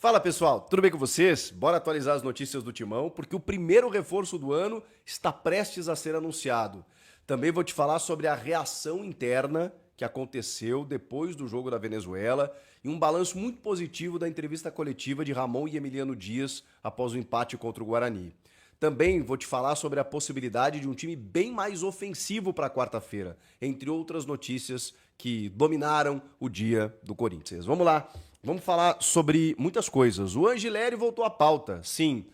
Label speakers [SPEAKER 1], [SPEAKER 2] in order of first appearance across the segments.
[SPEAKER 1] Fala pessoal, tudo bem com vocês? Bora atualizar as notícias do Timão, porque o primeiro reforço do ano está prestes a ser anunciado. Também vou te falar sobre a reação interna que aconteceu depois do jogo da Venezuela e um balanço muito positivo da entrevista coletiva de Ramon e Emiliano Dias após o empate contra o Guarani. Também vou te falar sobre a possibilidade de um time bem mais ofensivo para quarta-feira, entre outras notícias que dominaram o dia do Corinthians. Vamos lá, vamos falar sobre muitas coisas. O Angileri voltou à pauta, sim.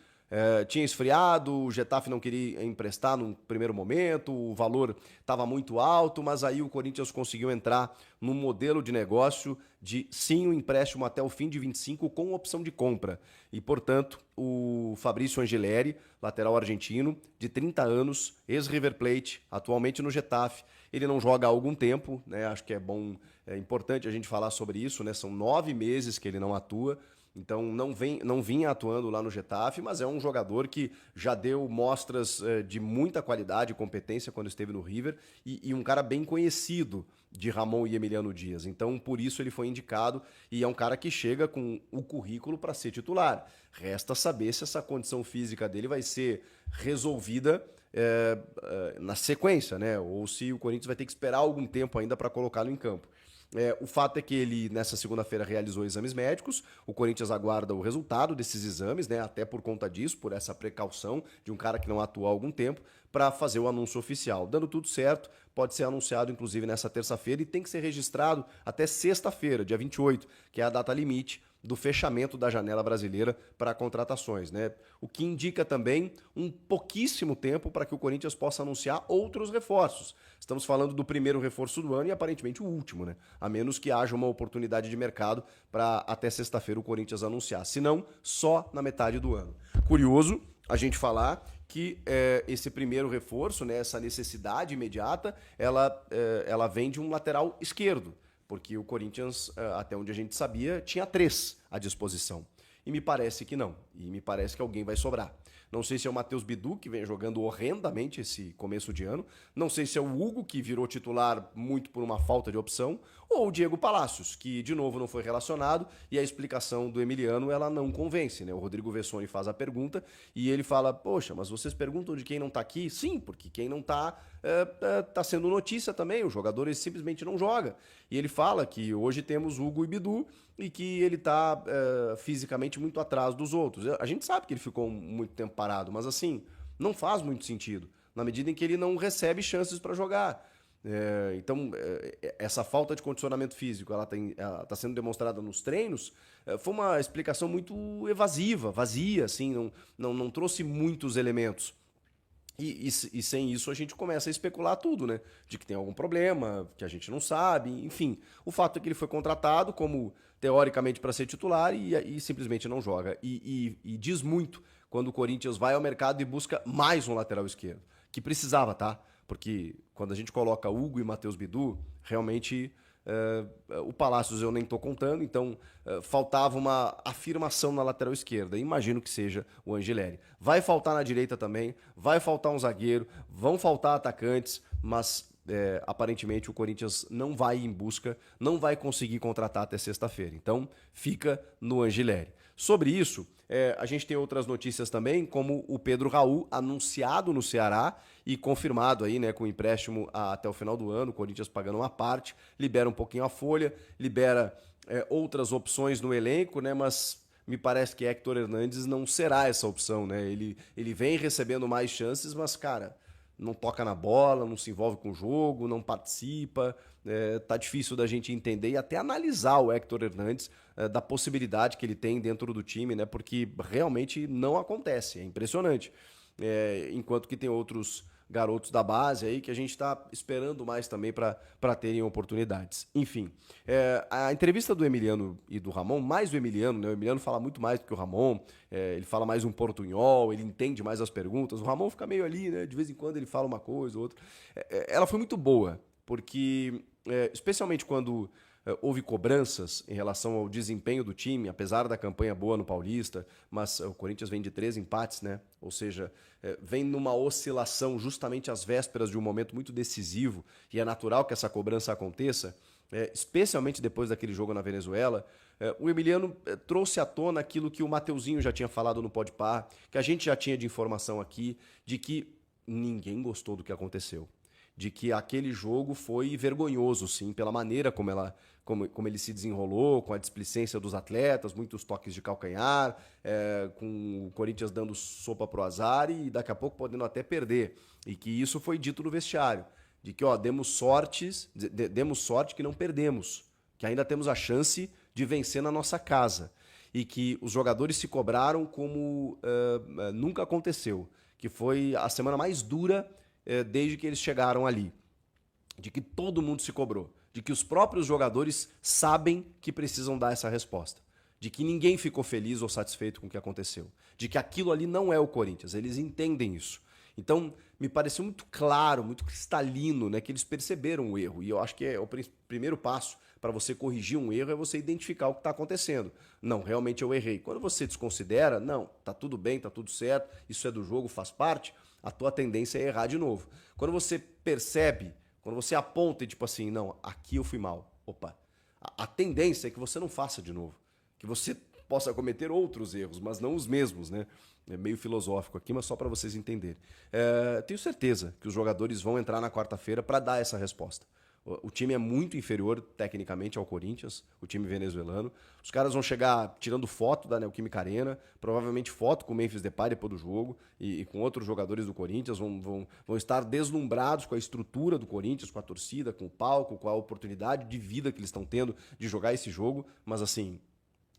[SPEAKER 1] Tinha esfriado, o Getafe não queria emprestar num primeiro momento, o valor estava muito alto, mas aí o Corinthians conseguiu entrar num modelo de negócio de sim, um empréstimo até o fim de 25 com opção de compra. E, portanto, o Fabrício Angileri, lateral argentino, de 30 anos, ex-River Plate, atualmente no Getafe, ele não joga há algum tempo, né? Acho que é importante a gente falar sobre isso, né? São 9 meses que ele não atua. Então não vinha atuando lá no Getafe, mas é um jogador que já deu mostras de muita qualidade e competência quando esteve no River e um cara bem conhecido de Ramon e Emiliano Dias. Então por isso ele foi indicado e é um cara que chega com o currículo para ser titular. Resta saber se essa condição física dele vai ser resolvida na sequência, né? Ou se o Corinthians vai ter que esperar algum tempo ainda para colocá-lo em campo. O fato é que ele, nessa segunda-feira, realizou exames médicos. O Corinthians aguarda o resultado desses exames, né? Até por conta disso, por essa precaução de um cara que não atua há algum tempo, para fazer o anúncio oficial. Dando tudo certo, pode ser anunciado, inclusive, nessa terça-feira e tem que ser registrado até sexta-feira, dia 28, que é a data limite do fechamento da janela brasileira para contratações, né? O que indica também um pouquíssimo tempo para que o Corinthians possa anunciar outros reforços. Estamos falando do primeiro reforço do ano e aparentemente o último, né? A menos que haja uma oportunidade de mercado para até sexta-feira o Corinthians anunciar. Se não, só na metade do ano. Curioso a gente falar que esse primeiro reforço, né, essa necessidade imediata, ela vem de um lateral esquerdo. Porque o Corinthians, até onde a gente sabia, tinha 3 à disposição. E me parece que não. E me parece que alguém vai sobrar. Não sei se é o Matheus Bidu, que vem jogando horrendamente esse começo de ano. Não sei se é o Hugo, que virou titular muito por uma falta de opção. Ou o Diego Palacios, que de novo não foi relacionado. E a explicação do Emiliano, ela não convence, né? O Rodrigo Vessoni faz a pergunta e ele fala, poxa, mas vocês perguntam de quem não tá aqui? Sim, porque quem não tá tá sendo notícia também. O jogador ele simplesmente não joga. E ele fala que hoje temos Hugo e Bidu e que ele tá fisicamente muito atrás dos outros. A gente sabe que ele ficou muito tempo parado, mas assim, não faz muito sentido, na medida em que ele não recebe chances para jogar. Então, essa falta de condicionamento físico, ela tá sendo demonstrada nos treinos, foi uma explicação muito evasiva, vazia, assim, não trouxe muitos elementos. E sem isso a gente começa a especular tudo, né? De que tem algum problema, que a gente não sabe, enfim. O fato é que ele foi contratado como, teoricamente, para ser titular e simplesmente não joga. E diz muito quando o Corinthians vai ao mercado e busca mais um lateral esquerdo. Que precisava, tá? Porque quando a gente coloca Hugo e Matheus Bidu, realmente o Palacios eu nem estou contando, então faltava uma afirmação na lateral esquerda. Imagino que seja o Angileri. Vai faltar na direita também, vai faltar um zagueiro, vão faltar atacantes, mas aparentemente o Corinthians não vai em busca, não vai conseguir contratar até sexta-feira. Então fica no Angileri. Sobre isso, a gente tem outras notícias também, como o Pedro Raul, anunciado no Ceará e confirmado aí, né, com empréstimo até o final do ano, o Corinthians pagando uma parte, libera um pouquinho a folha, libera outras opções no elenco, né, mas me parece que Héctor Hernandes não será essa opção, né? Ele vem recebendo mais chances, mas, cara, não toca na bola, não se envolve com o jogo, não participa. Tá difícil da gente entender e até analisar o Héctor Hernandes, da possibilidade que ele tem dentro do time, né? Porque realmente não acontece, é impressionante. Enquanto que tem outros garotos da base aí que a gente está esperando mais também para terem oportunidades. Enfim, a entrevista do Emiliano e do Ramon, mais do Emiliano, né? O Emiliano fala muito mais do que o Ramon, ele fala mais um portunhol, ele entende mais as perguntas, o Ramon fica meio ali, né? De vez em quando ele fala uma coisa ou outra. Ela foi muito boa, porque especialmente quando houve cobranças em relação ao desempenho do time, apesar da campanha boa no Paulista, mas o Corinthians vem de 3 empates, né? Ou seja, vem numa oscilação justamente às vésperas de um momento muito decisivo, e é natural que essa cobrança aconteça, especialmente depois daquele jogo na Venezuela. O Emiliano trouxe à tona aquilo que o Mateuzinho já tinha falado no Podpah, que a gente já tinha de informação aqui, de que ninguém gostou do que aconteceu. De que aquele jogo foi vergonhoso, sim, pela maneira como ele se desenrolou, com a displicência dos atletas, muitos toques de calcanhar, com o Corinthians dando sopa pro azar e daqui a pouco podendo até perder. E que isso foi dito no vestiário. De que, demos sorte que não perdemos, que ainda temos a chance de vencer na nossa casa. E que os jogadores se cobraram como nunca aconteceu. Que foi a semana mais dura desde que eles chegaram ali. De que todo mundo se cobrou. De que os próprios jogadores sabem que precisam dar essa resposta. De que ninguém ficou feliz ou satisfeito com o que aconteceu. De que aquilo ali não é o Corinthians. Eles entendem isso. Então, me pareceu muito claro, muito cristalino, né, que eles perceberam o erro. E eu acho que o primeiro passo para você corrigir um erro é você identificar o que está acontecendo. Não, realmente eu errei. Quando você desconsidera, não, tá tudo bem, tá tudo certo, isso é do jogo, faz parte, a tua tendência é errar de novo. Quando você percebe, quando você aponta e tipo assim, não, aqui eu fui mal. Opa, a tendência é que você não faça de novo. Que você possa cometer outros erros, mas não os mesmos, né? É meio filosófico aqui, mas só para vocês entenderem. Tenho certeza que os jogadores vão entrar na quarta-feira para dar essa resposta. O time é muito inferior tecnicamente ao Corinthians, o time venezuelano. Os caras vão chegar tirando foto da Neoquímica Arena, provavelmente foto com o Memphis Depay depois do jogo e com outros jogadores do Corinthians. Vão estar deslumbrados com a estrutura do Corinthians, com a torcida, com o palco, com a oportunidade de vida que eles estão tendo de jogar esse jogo. Mas assim,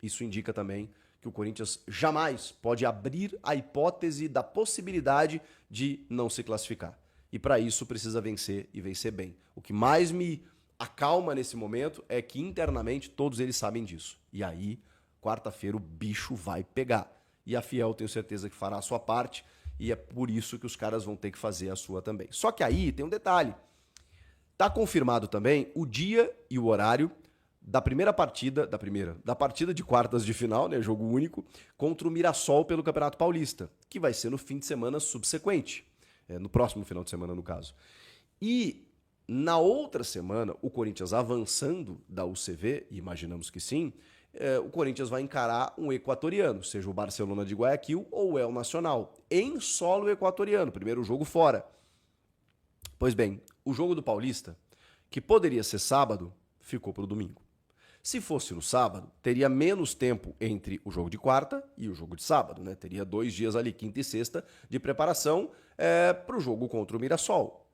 [SPEAKER 1] isso indica também que o Corinthians jamais pode abrir a hipótese da possibilidade de não se classificar. E para isso precisa vencer e vencer bem. O que mais me acalma nesse momento é que internamente todos eles sabem disso. E aí, quarta-feira, o bicho vai pegar. E a Fiel tenho certeza que fará a sua parte e é por isso que os caras vão ter que fazer a sua também. Só que aí tem um detalhe. Tá confirmado também o dia e o horário da partida de quartas de final, né, jogo único, contra o Mirassol pelo Campeonato Paulista, que vai ser no fim de semana subsequente, no próximo final de semana, no caso. E na outra semana, o Corinthians avançando da UCV, e imaginamos que sim, o Corinthians vai encarar um equatoriano, seja o Barcelona de Guayaquil ou o El Nacional, em solo equatoriano, primeiro jogo fora. Pois bem, o jogo do Paulista, que poderia ser sábado, ficou para o domingo. Se fosse no sábado, teria menos tempo entre o jogo de quarta e o jogo de sábado, né? Teria 2 dias ali, quinta e sexta, de preparação para o jogo contra o Mirassol.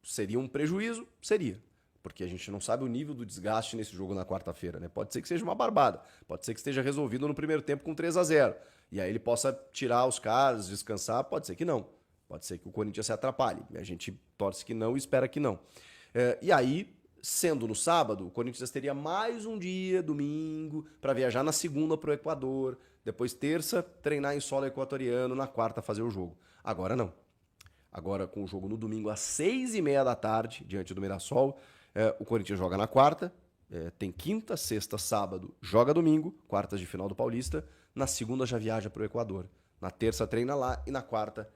[SPEAKER 1] Seria um prejuízo? Seria. Porque a gente não sabe o nível do desgaste nesse jogo na quarta-feira, né? Pode ser que seja uma barbada. Pode ser que esteja resolvido no primeiro tempo com 3-0. E aí ele possa tirar os caras, descansar. Pode ser que não. Pode ser que o Corinthians se atrapalhe. A gente torce que não e espera que não. E aí, sendo no sábado, o Corinthians teria mais um dia, domingo, para viajar na segunda para o Equador, depois terça, treinar em solo equatoriano, na quarta fazer o jogo. Agora não. Agora com o jogo no domingo às 6h30 da tarde, diante do Mirassol, o Corinthians joga na quarta, tem quinta, sexta, sábado, joga domingo, quartas de final do Paulista, na segunda já viaja para o Equador, na terça treina lá e na quarta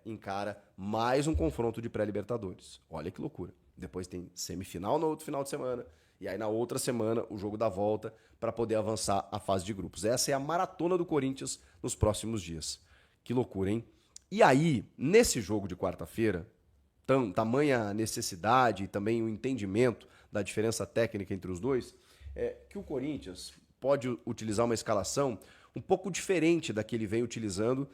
[SPEAKER 1] encara mais um confronto de pré-libertadores. Olha que loucura. Depois tem semifinal no outro final de semana. E aí na outra semana o jogo da volta para poder avançar a fase de grupos. Essa é a maratona do Corinthians nos próximos dias. Que loucura, hein? E aí, nesse jogo de quarta-feira, tamanha necessidade e também o entendimento da diferença técnica entre os dois, que o Corinthians pode utilizar uma escalação um pouco diferente da que ele vem utilizando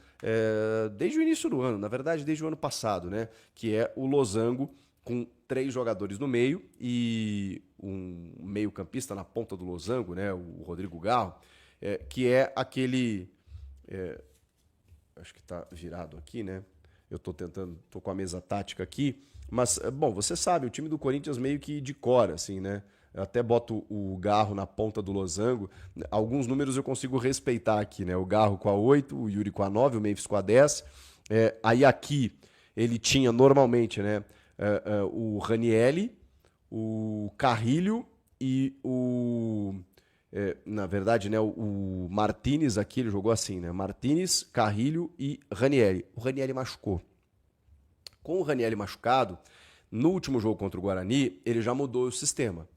[SPEAKER 1] desde o início do ano. Na verdade, desde o ano passado, né? Que é o losango com 3 jogadores no meio e um meio-campista na ponta do losango, né, o Rodrigo Garro, que é aquele... acho que está virado aqui, né? Eu estou com a mesa tática aqui, mas, bom, você sabe, o time do Corinthians meio que decora, assim, né? Eu até boto o Garro na ponta do losango. Alguns números eu consigo respeitar aqui, né? O Garro com a 8, o Yuri com a 9, o Memphis com a 10. Aí aqui ele tinha normalmente, né? O Ranieri, o Carrilho e o... na verdade, né, o Martínez aqui, ele jogou assim, né? Martínez, Carrilho e Ranieri. O Ranieri machucou. Com o Ranieri machucado, no último jogo contra o Guarani, ele já mudou o sistema.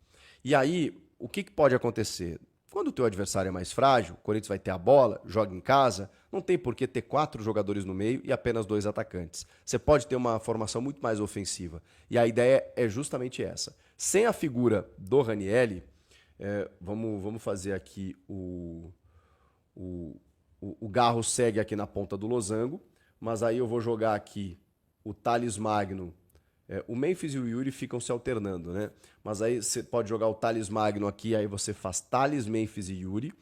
[SPEAKER 1] E aí, o que pode acontecer? Quando o teu adversário é mais frágil, o Corinthians vai ter a bola, joga em casa, não tem por que ter 4 jogadores no meio e apenas 2 atacantes. Você pode ter uma formação muito mais ofensiva. E a ideia é justamente essa. Sem a figura do Ranieri, vamos fazer aqui o Garro segue aqui na ponta do losango, mas aí eu vou jogar aqui o Thales Magno. O Memphis e o Yuri ficam se alternando, né? Mas aí você pode jogar o Thales Magno aqui, aí você faz Thales, Memphis e Yuri.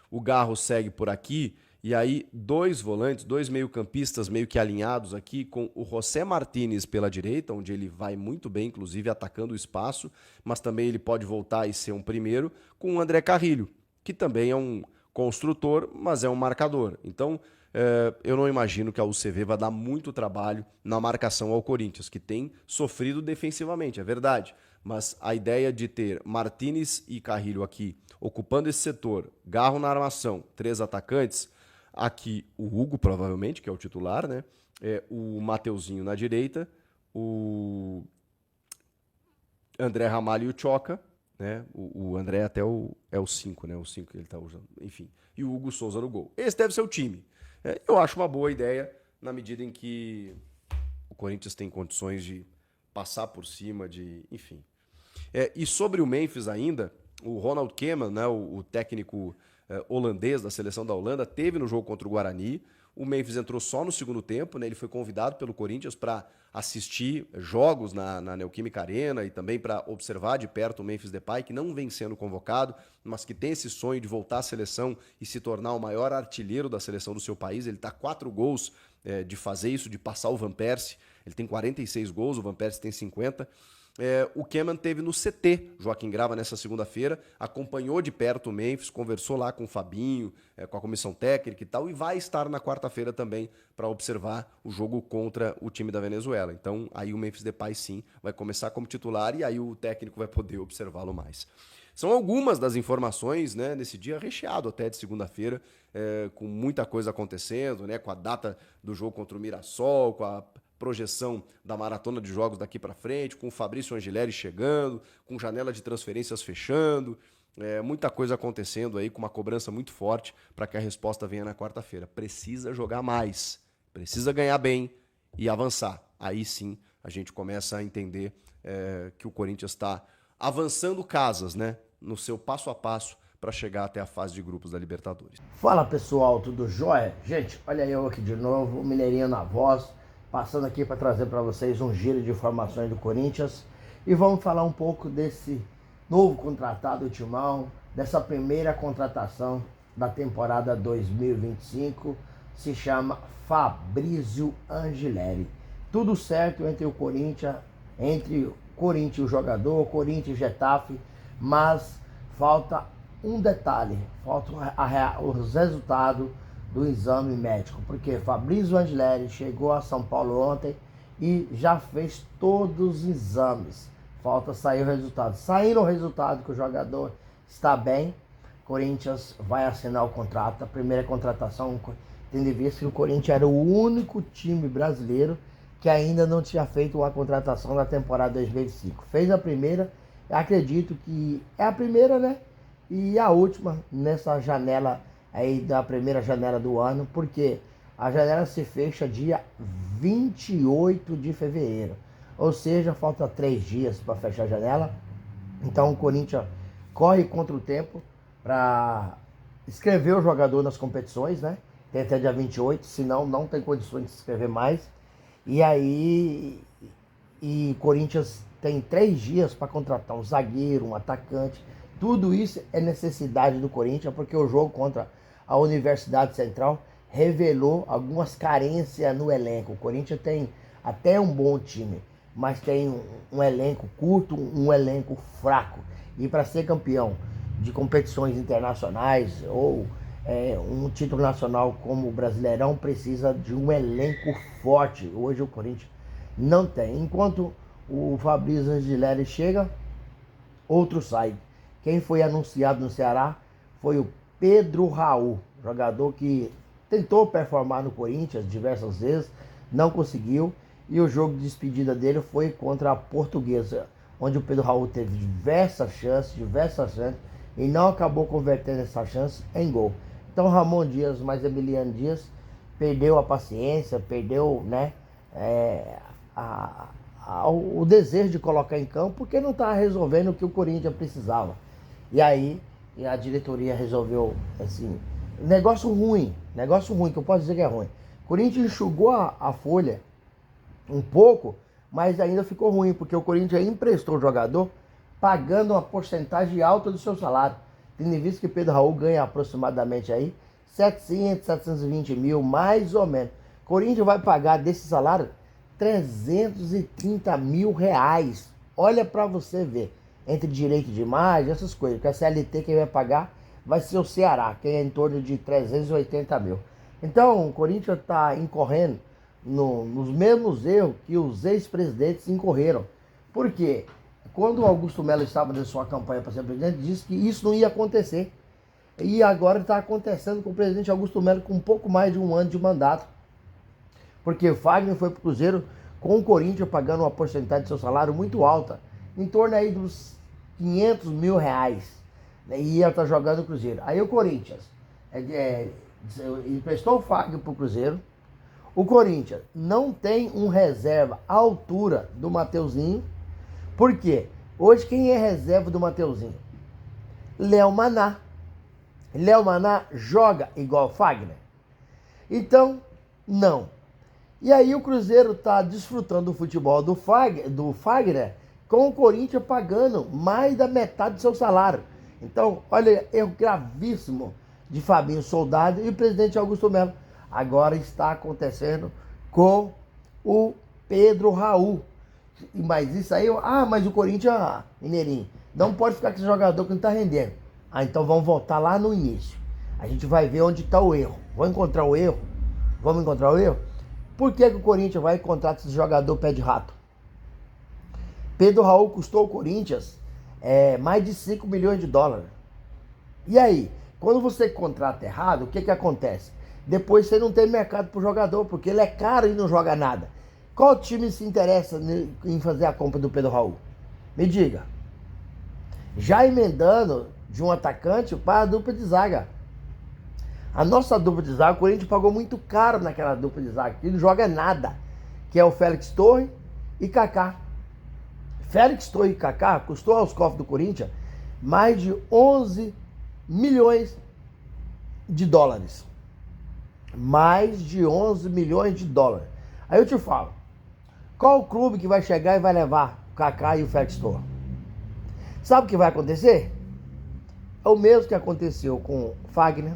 [SPEAKER 1] O Garro segue por aqui, e aí 2 volantes, 2 meio-campistas meio que alinhados aqui, com o José Martínez pela direita, onde ele vai muito bem, inclusive atacando o espaço, mas também ele pode voltar e ser um primeiro, com o André Carrilho, que também é um construtor, mas é um marcador. Então, eu não imagino que a UCV vai dar muito trabalho na marcação ao Corinthians, que tem sofrido defensivamente, é verdade. Mas a ideia de ter Martínez e Carrilho aqui ocupando esse setor, Garro na armação, 3 atacantes, aqui o Hugo provavelmente, que é o titular, né? O Mateuzinho na direita, o André Ramalho e o Choca, né? O André até é o 5, né? O 5 que ele tá usando, enfim. E o Hugo Souza no gol. Esse deve ser o time. Eu acho uma boa ideia, na medida em que o Corinthians tem condições de passar por cima, enfim. E sobre o Memphis ainda, o Ronald Koeman, né, o técnico holandês da seleção da Holanda, teve no jogo contra o Guarani. O Memphis entrou só no segundo tempo, né? Ele foi convidado pelo Corinthians para assistir jogos na Neoquímica Arena e também para observar de perto o Memphis Depay, que não vem sendo convocado, mas que tem esse sonho de voltar à seleção e se tornar o maior artilheiro da seleção do seu país. Ele está 4 gols de fazer isso, de passar o Van Persie. Ele tem 46 gols, o Van Persie tem 50. O Koeman teve no CT, Joaquim Grava, nessa segunda-feira, acompanhou de perto o Memphis, conversou lá com o Fabinho, com a comissão técnica e tal, e vai estar na quarta-feira também para observar o jogo contra o time da Venezuela. Então, aí o Memphis Depay sim vai começar como titular e aí o técnico vai poder observá-lo mais. São algumas das informações, né, nesse dia recheado até de segunda-feira, com muita coisa acontecendo, né, com a data do jogo contra o Mirassol, com a projeção da maratona de jogos daqui para frente, com o Fabrício Angileri chegando, com janela de transferências fechando, muita coisa acontecendo aí, com uma cobrança muito forte para que a resposta venha na quarta-feira. Precisa jogar mais, precisa ganhar bem e avançar. Aí sim a gente começa a entender que o Corinthians está avançando casas, né, no seu passo a passo para chegar até a fase de grupos da Libertadores.
[SPEAKER 2] Fala pessoal, tudo jóia? Gente, olha eu aqui de novo, o Mineirinho na voz, passando aqui para trazer para vocês um giro de informações do Corinthians e vamos falar um pouco desse novo contratado do Timão, dessa primeira contratação da temporada 2025, se chama Fabrício Angileri. Tudo certo entre o Corinthians e o jogador, Corinthians e Getafe, mas falta um detalhe, falta os resultados do exame médico, porque Fabrício Angileri chegou a São Paulo ontem e já fez todos os exames. Falta sair o resultado. Saindo o resultado que o jogador está bem, Corinthians vai assinar o contrato. A primeira contratação, tendo em vista que o Corinthians era o único time brasileiro que ainda não tinha feito uma contratação na temporada 2025. Fez a primeira, acredito que é a primeira, né? E a última nessa janela aí da primeira janela do ano, porque a janela se fecha dia 28 de fevereiro, ou seja, falta 3 dias para fechar a janela. Então o Corinthians corre contra o tempo para inscrever o jogador nas competições, né? Tem até dia 28, senão não tem condições de se inscrever mais. E aí, o Corinthians tem 3 dias para contratar um zagueiro, um atacante. Tudo isso é necessidade do Corinthians, porque o jogo contra a Universidade Central revelou algumas carências no elenco. O Corinthians tem até um bom time, mas tem um elenco curto, um elenco fraco. E para ser campeão de competições internacionais ou um título nacional como o Brasileirão, precisa de um elenco forte. Hoje o Corinthians não tem. Enquanto o Fabrício Angileri chega, outro sai. Quem foi anunciado no Ceará foi o Pedro Raul, jogador que tentou performar no Corinthians diversas vezes, não conseguiu, e o jogo de despedida dele foi contra a Portuguesa, onde o Pedro Raul teve diversas chances, e não acabou convertendo essa chance em gol. Então Ramon Dias mais Emiliano Dias perdeu a paciência, perdeu, né, o desejo de colocar em campo, porque não estava resolvendo o que o Corinthians precisava. E aí a diretoria resolveu, assim, negócio ruim, que eu posso dizer que é ruim. O Corinthians enxugou a folha um pouco, mas ainda ficou ruim, porque o Corinthians emprestou o jogador pagando uma porcentagem alta do seu salário. Tendo em vista que Pedro Raul ganha aproximadamente aí 700, 720 mil, mais ou menos. O Corinthians vai pagar desse salário 330 mil reais. Olha para você ver. Entre direito de imagem, essas coisas. Porque a CLT quem vai pagar vai ser o Ceará, que é em torno de 380 mil. Então o Corinthians está incorrendo nos mesmos erros que os ex-presidentes incorreram. Por quê? Quando o Augusto Melo estava na sua campanha para ser presidente, disse que isso não ia acontecer. E agora está acontecendo com o presidente Augusto Melo com um pouco mais de um ano de mandato. Porque o Fagner foi para o Cruzeiro com o Corinthians pagando uma porcentagem de seu salário muito alta, em torno aí dos 500 mil reais. E ia estar jogando no Cruzeiro. Aí o Corinthians emprestou o Fagner para o Cruzeiro. O Corinthians não tem um reserva à altura do Mateuzinho. Por quê? Hoje quem é reserva do Mateuzinho? Léo Maná. Léo Maná joga igual o Fagner? Então, não. E aí o Cruzeiro está desfrutando do futebol do Fagner com o Corinthians pagando mais da metade do seu salário. Então, olha, erro gravíssimo de Fabinho Soldado e o presidente Augusto Melo. Agora está acontecendo com o Pedro Raul. Mas isso aí, mas o Corinthians, Mineirinho, não pode ficar com esse jogador que não está rendendo. Então vamos voltar lá no início. A gente vai ver onde está o erro. Vamos encontrar o erro? Vamos encontrar o erro? Por que o Corinthians vai encontrar esse jogador pé de rato? Pedro Raul custou ao Corinthians mais de 5 milhões de dólares. E aí, quando você contrata errado, o que acontece? Depois você não tem mercado para o jogador, porque ele é caro e não joga nada. Qual time se interessa em fazer a compra do Pedro Raul? Me diga. Já emendando de um atacante para a dupla de zaga. A nossa dupla de zaga, o Corinthians pagou muito caro naquela dupla de zaga, que não joga nada, que é o Félix Torres e Kaká. Félix Torres e Kaká custou aos cofres do Corinthians mais de 11 milhões de dólares. Mais de 11 milhões de dólares. Aí eu te falo, qual o clube que vai chegar e vai levar o Kaká e o Félix Torres? Sabe o que vai acontecer? É o mesmo que aconteceu com Fagner,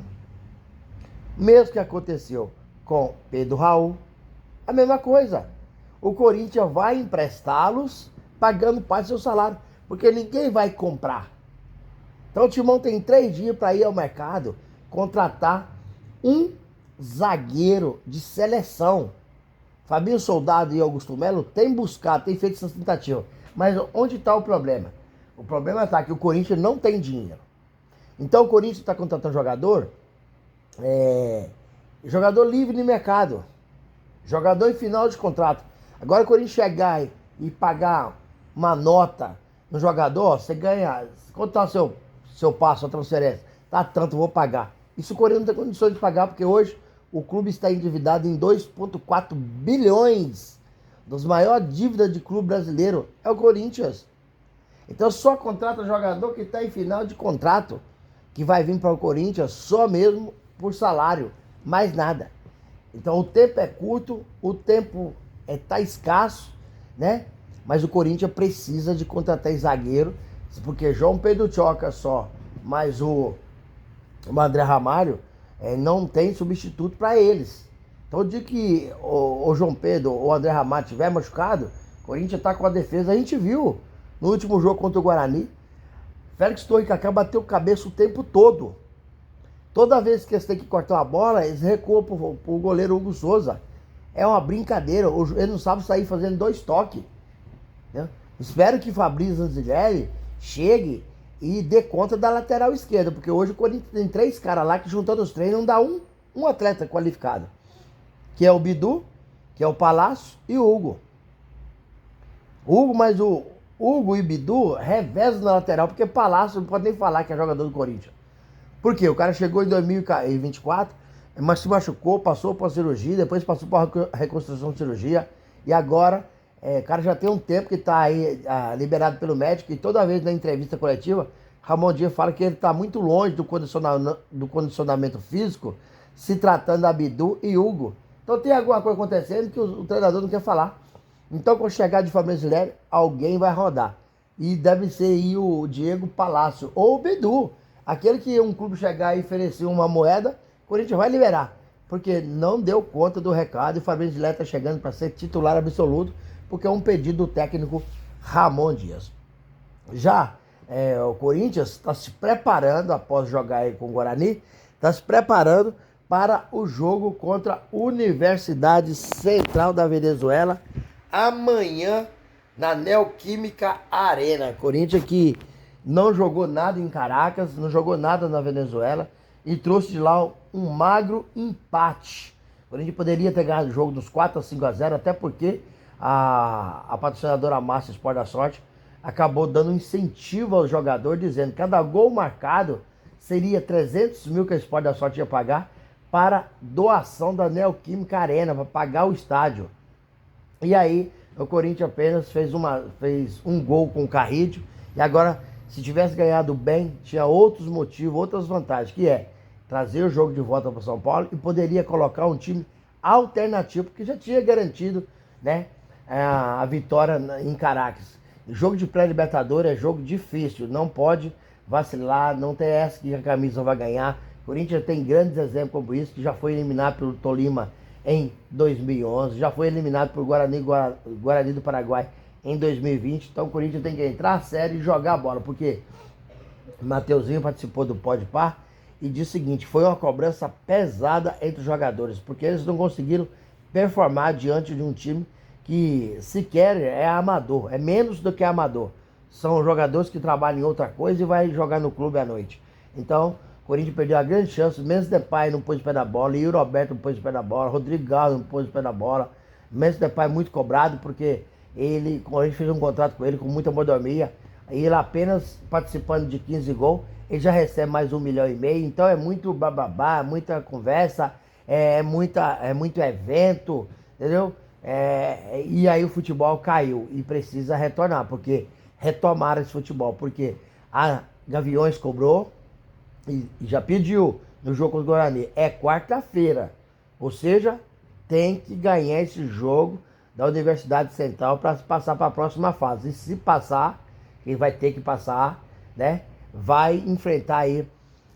[SPEAKER 2] o mesmo que aconteceu com Pedro Raul, a mesma coisa. O Corinthians vai emprestá-los pagando parte do seu salário, porque ninguém vai comprar. Então o Timão tem 3 dias para ir ao mercado contratar um zagueiro de seleção. Fabinho Soldado e Augusto Melo têm buscado, têm feito essa tentativa. Mas onde está o problema? O problema está que o Corinthians não tem dinheiro. Então o Corinthians está contratando jogador livre no mercado. Jogador em final de contrato. Agora o Corinthians chegar e pagar uma nota no jogador, você ganha. Quanto está o seu passo, a transferência? Tá tanto, vou pagar. Isso o Corinthians não tem condições de pagar, porque hoje o clube está endividado em 2,4 bilhões. Das maiores dívidas de clube brasileiro é o Corinthians. Então só contrata jogador que está em final de contrato, que vai vir para o Corinthians só mesmo por salário, mais nada. Então o tempo é curto, o tempo está escasso, né? Mas o Corinthians precisa de contratar zagueiro, porque João Pedro Choca só, mas o André Ramalho não tem substituto para eles. Então o dia que o João Pedro ou o André Ramalho estiver machucado, o Corinthians está com a defesa. A gente viu no último jogo contra o Guarani, Félix Torres e Kaká bateu cabeça o tempo todo. Toda vez que eles têm que cortar uma bola, eles recuam pro goleiro Hugo Souza. É uma brincadeira. Ele não sabe sair fazendo 2 toques. Né? Espero que Fabrício Zanzilhelli chegue e dê conta da lateral esquerda, porque hoje o Corinthians tem 3 caras lá que juntando os 3 não dá um atleta qualificado. Que é o Bidu, que é o Palácio e o Hugo. Mas o Hugo e Bidu revezam na lateral, porque Palácio não pode nem falar que é jogador do Corinthians. Por quê? O cara chegou em 2024, mas se machucou, passou por cirurgia, depois passou por reconstrução de cirurgia, e agora o cara já tem um tempo que está aí liberado pelo médico, e toda vez na entrevista coletiva, Ramon Dias fala que ele está muito longe do condicionamento físico, se tratando da Bidu e Hugo. Então tem alguma coisa acontecendo que o treinador não quer falar. Então, quando chegar de Fabrício Leri, alguém vai rodar. E deve ser aí o Diego Palácio ou o Bidu. Aquele que um clube chegar e oferecer uma moeda, o Corinthians vai liberar. Porque não deu conta do recado e o Fabrício Leri está chegando para ser titular absoluto, porque é um pedido do técnico Ramon Dias. Já o Corinthians está se preparando, após jogar aí com o Guarani, está se preparando para o jogo contra a Universidade Central da Venezuela, amanhã na Neoquímica Arena. Corinthians que não jogou nada em Caracas, não jogou nada na Venezuela e trouxe de lá um magro empate. O Corinthians poderia ter ganhado o jogo dos 4-5-0, até porque a patrocinadora Massa Esporte da Sorte acabou dando um incentivo ao jogador, dizendo que cada gol marcado seria 300 mil que a Esporte da Sorte ia pagar para doação da Neoquímica Arena, para pagar o estádio. E aí, o Corinthians apenas fez um gol com o Carrídio. E agora, se tivesse ganhado bem, tinha outros motivos, outras vantagens, que é trazer o jogo de volta para São Paulo e poderia colocar um time alternativo, porque já tinha garantido, né, a vitória em Caracas. O jogo de pré-libertadores é jogo difícil, não pode vacilar, não tem essa que a camisa vai ganhar. O Corinthians tem grandes exemplos como isso, que já foi eliminado pelo Tolima em 2011, já foi eliminado por Guarani do Paraguai em 2020, então o Corinthians tem que entrar a sério e jogar a bola, porque Mateuzinho participou do Pode Par e disse o seguinte, foi uma cobrança pesada entre os jogadores, porque eles não conseguiram performar diante de um time que sequer é amador, é menos do que amador, são jogadores que trabalham em outra coisa e vai jogar no clube à noite. Então o Corinthians perdeu a grande chance, Memphis Depay não pôs o pé na bola, Yuri Alberto não pôs o pé na bola, Rodrigo Galo não pôs o pé na bola. Memphis Depay muito cobrado, porque quando a gente fez um contrato com ele com muita mordomia, e ele apenas participando de 15 gols, ele já recebe mais 1,5 milhão, então é muito bababá, muita conversa, é muito evento, entendeu? E aí o futebol caiu e precisa retornar, porque retomaram esse futebol, porque a Gaviões cobrou, e já pediu no jogo contra o Guarani, é quarta-feira, ou seja, tem que ganhar esse jogo da Universidade Central para passar para a próxima fase. E se passar, quem vai ter que passar, né, vai enfrentar aí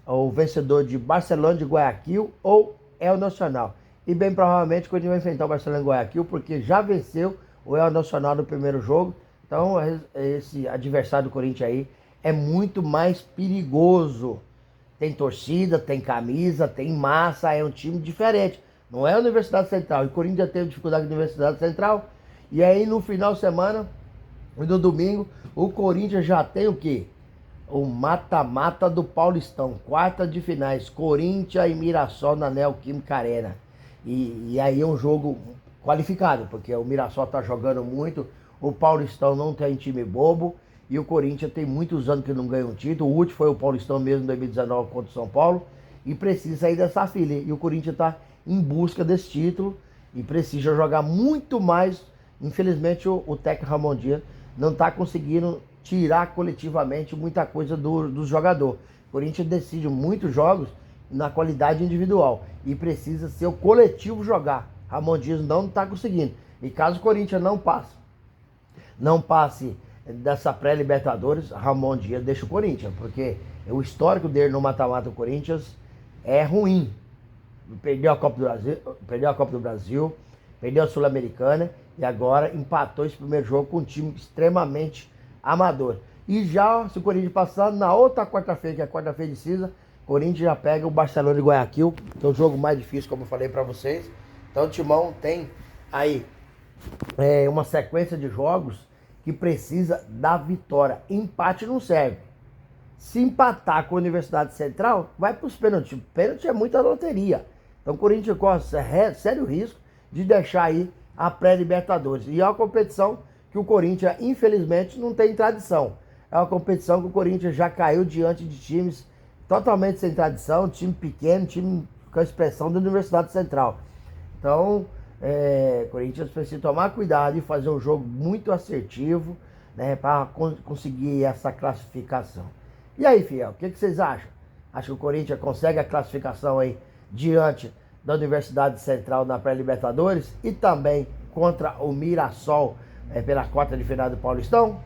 [SPEAKER 2] o vencedor de Barcelona de Guayaquil ou El Nacional. E bem provavelmente quando ele vai enfrentar o Barcelona de Guayaquil, porque já venceu o El Nacional no primeiro jogo, então esse adversário do Corinthians aí é muito mais perigoso. Tem torcida, tem camisa, tem massa, é um time diferente. Não é a Universidade Central. E o Corinthians já teve dificuldade na Universidade Central. E aí no final de semana, no domingo, o Corinthians já tem o quê? O mata-mata do Paulistão. Quarta de finais, Corinthians e Mirassol na Neoquímica Arena. E aí é um jogo qualificado, porque o Mirassol tá jogando muito, o Paulistão não tem time bobo. E o Corinthians tem muitos anos que não ganha um título. O último foi o Paulistão mesmo em 2019 contra o São Paulo. E precisa sair dessa fila. E o Corinthians está em busca desse título. E precisa jogar muito mais. Infelizmente o técnico Ramon Dias não está conseguindo tirar coletivamente muita coisa do jogador. O Corinthians decide muitos jogos na qualidade individual. E precisa ser o coletivo jogar. Ramon Dias não está conseguindo. E caso o Corinthians não passe dessa pré-libertadores, Ramon Dias deixa o Corinthians, porque o histórico dele no mata-mata do Corinthians é ruim. Perdeu a Copa do Brasil, perdeu a Sul-Americana e agora empatou esse primeiro jogo com um time extremamente amador. E já, se o Corinthians passar, na outra quarta-feira, que é a quarta-feira de cinza, o Corinthians já pega o Barcelona de Guayaquil, que é o jogo mais difícil, como eu falei para vocês. Então o Timão tem aí uma sequência de jogos que precisa da vitória. Empate não serve. Se empatar com a Universidade Central, vai para os pênaltis. Pênalti é muita loteria. Então o Corinthians corre sério risco de deixar aí a pré-libertadores. E é uma competição que que o Corinthians, infelizmente, não tem tradição. É uma competição que o Corinthians já caiu diante de times totalmente sem tradição, time pequeno, time com a expressão da Universidade Central. Então, o Corinthians precisa tomar cuidado e fazer um jogo muito assertivo, né, para conseguir essa classificação. E aí, fiel, o que vocês acham? Acho que o Corinthians consegue a classificação aí diante da Universidade Central na pré-Libertadores e também contra o Mirassol pela quarta de final do Paulistão?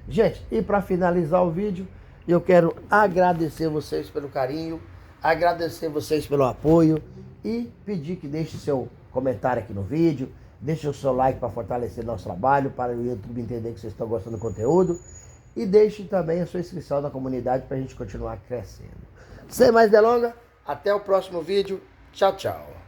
[SPEAKER 2] Gente, e para finalizar o vídeo, eu quero agradecer vocês pelo carinho, agradecer vocês pelo apoio e pedir que deixe seu comentário aqui no vídeo, deixe o seu like para fortalecer nosso trabalho, para o YouTube entender que vocês estão gostando do conteúdo e deixe também a sua inscrição na comunidade para a gente continuar crescendo. Sem mais delongas, até o próximo vídeo. Tchau, tchau.